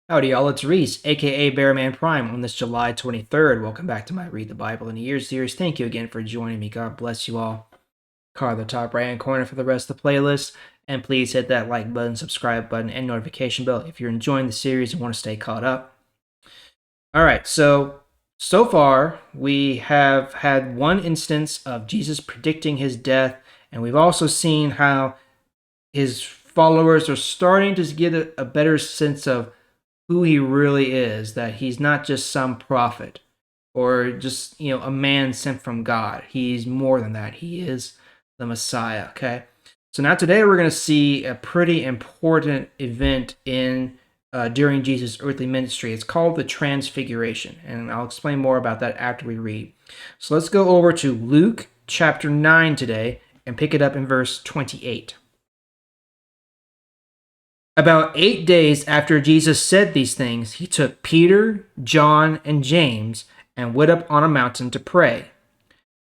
Howdy, y'all. It's Reese, aka Bearman Prime, on this July 23rd. Welcome back to my Read the Bible in a Year series. Thank you again for joining me. God bless you all. Card the top right hand corner for the rest of the playlist. And please hit that like button, subscribe button, and notification bell if you're enjoying the series and want to stay caught up. All right, so far we have had one instance of Jesus predicting his death, and we've also seen how his followers are starting to get a better sense of who he really is, that he's not just some prophet or just, a man sent from God. He's more than that. He is the Messiah, okay? So now today we're going to see a pretty important event during Jesus' earthly ministry. It's called the Transfiguration, and I'll explain more about that after we read. So let's go over to Luke chapter 9 today and pick it up in verse 28. About 8 days after Jesus said these things, he took Peter, John, and James and went up on a mountain to pray.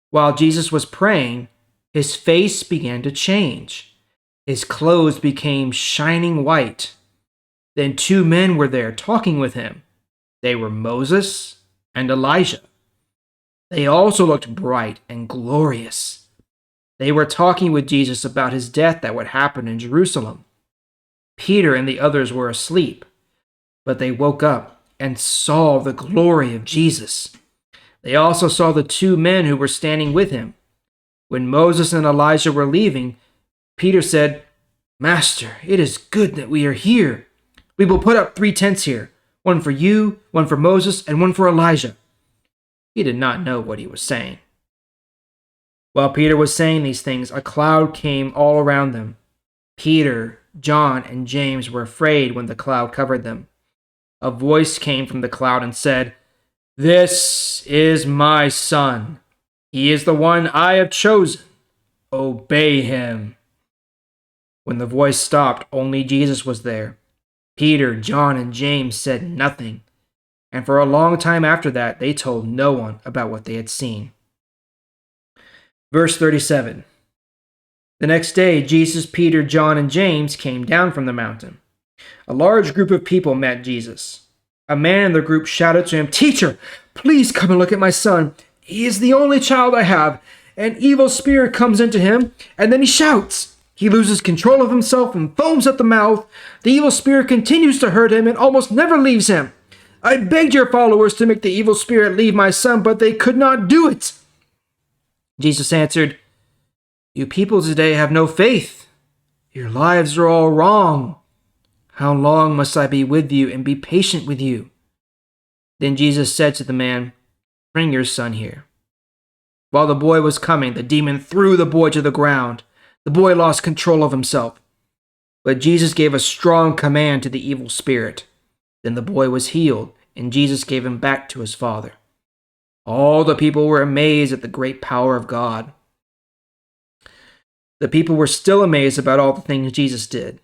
While Jesus was praying, his face began to change. His clothes became shining white. Then 2 men were there talking with him. They were Moses and Elijah. They also looked bright and glorious. They were talking with Jesus about his death that would happen in Jerusalem. Peter and the others were asleep, but they woke up and saw the glory of Jesus. They also saw the 2 men who were standing with him. When Moses and Elijah were leaving, Peter said, "Master, it is good that we are here. We will put up 3 tents here, one for you, one for Moses, and one for Elijah." He did not know what he was saying. While Peter was saying these things, a cloud came all around them. Peter, John, and James were afraid when the cloud covered them. A voice came from the cloud and said, "This is my son. He is the one I have chosen. Obey him." When the voice stopped, only Jesus was there. Peter, John, and James said nothing, and for a long time after that, they told no one about what they had seen. Verse 37. The next day, Jesus, Peter, John, and James came down from the mountain. A large group of people met Jesus. A man in the group shouted to him, "Teacher, please come and look at my son. He is the only child I have. An evil spirit comes into him, and then he shouts. He loses control of himself and foams at the mouth. The evil spirit continues to hurt him and almost never leaves him. I begged your followers to make the evil spirit leave my son, but they could not do it." Jesus answered, "You people today have no faith. Your lives are all wrong. How long must I be with you and be patient with you?" Then Jesus said to the man, "Bring your son here." While the boy was coming, the demon threw the boy to the ground. The boy lost control of himself. But Jesus gave a strong command to the evil spirit. Then the boy was healed, and Jesus gave him back to his father. All the people were amazed at the great power of God. The people were still amazed about all the things Jesus did.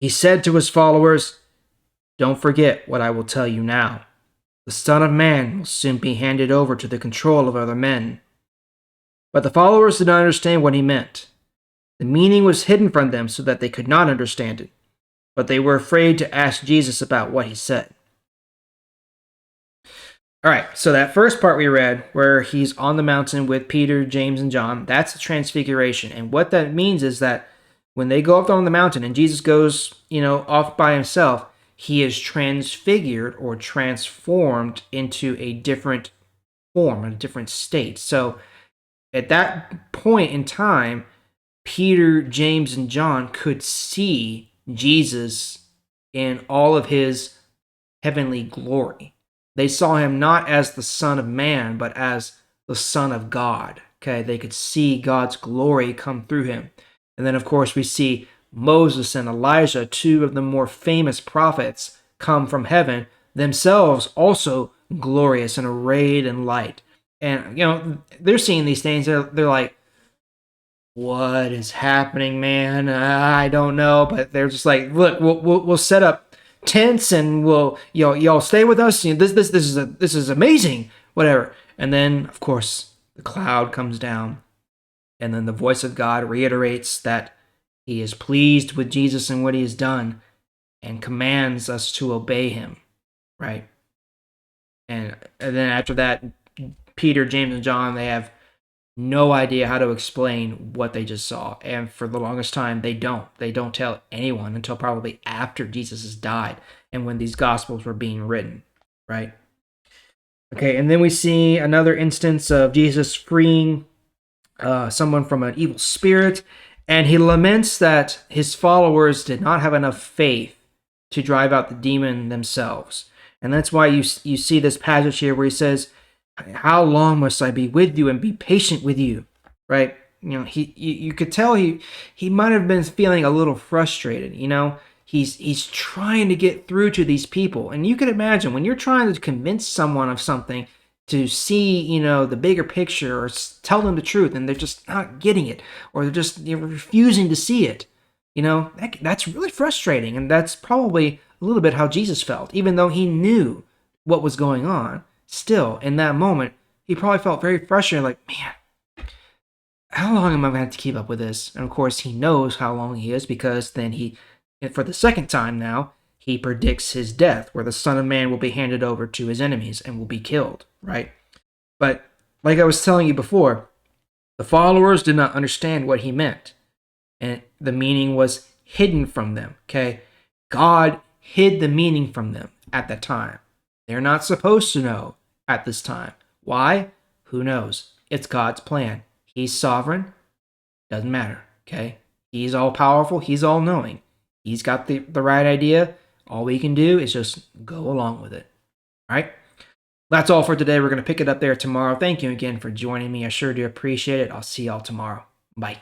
He said to his followers, "Don't forget what I will tell you now. The Son of Man will soon be handed over to the control of other men." But the followers did not understand what he meant. The meaning was hidden from them so that they could not understand it. But they were afraid to ask Jesus about what he said. All right, so that first part we read, where he's on the mountain with Peter, James, and John, that's the transfiguration. And what that means is that when they go up on the mountain and Jesus goes, off by himself, he is transfigured or transformed into a different form, a different state. So at that point in time, Peter, James, and John could see Jesus in all of his heavenly glory. They saw him not as the Son of Man, but as the Son of God. Okay, they could see God's glory come through him. And then, of course, we see Moses and Elijah, 2 of the more famous prophets, come from heaven, themselves also glorious and arrayed in light. And, they're seeing these things. They're like, "What is happening, man? I don't know." But they're just like, "Look, we'll set up tents and we'll y'all stay with us. This is amazing, whatever." And then, of course, the cloud comes down, and then the voice of God reiterates that he is pleased with Jesus and what he has done, and commands us to obey him. right? And then after that, Peter, James, and John, they have no idea how to explain what they just saw. And for the longest time, they don't. They don't tell anyone until probably after Jesus has died and when these gospels were being written, right? Okay, and then we see another instance of Jesus freeing someone from an evil spirit, and he laments that his followers did not have enough faith to drive out the demon themselves. And that's why you see this passage here where he says, "How long must I be with you and be patient with you?" Right? You could tell he might have been feeling a little frustrated. He's trying to get through to these people, and you can imagine when you're trying to convince someone of something to see, the bigger picture or tell them the truth, and they're just not getting it, or they're refusing to see it. That's really frustrating, and that's probably a little bit how Jesus felt, even though he knew what was going on. Still, in that moment, he probably felt very frustrated, like, man, how long am I going to have to keep up with this? And of course, he knows how long he is, because then for the second time now, he predicts his death, where the Son of Man will be handed over to his enemies and will be killed, right? But like I was telling you before, the followers did not understand what he meant, and the meaning was hidden from them, okay? God hid the meaning from them at that time. They're not supposed to know at this time. Why? Who knows? It's God's plan. He's sovereign. Doesn't matter, okay? He's all powerful. He's all knowing. He's got the right idea. All we can do is just go along with it. All right? That's all for today. We're going to pick it up there tomorrow. Thank you again for joining me. I sure do appreciate it. I'll see y'all tomorrow. Bye.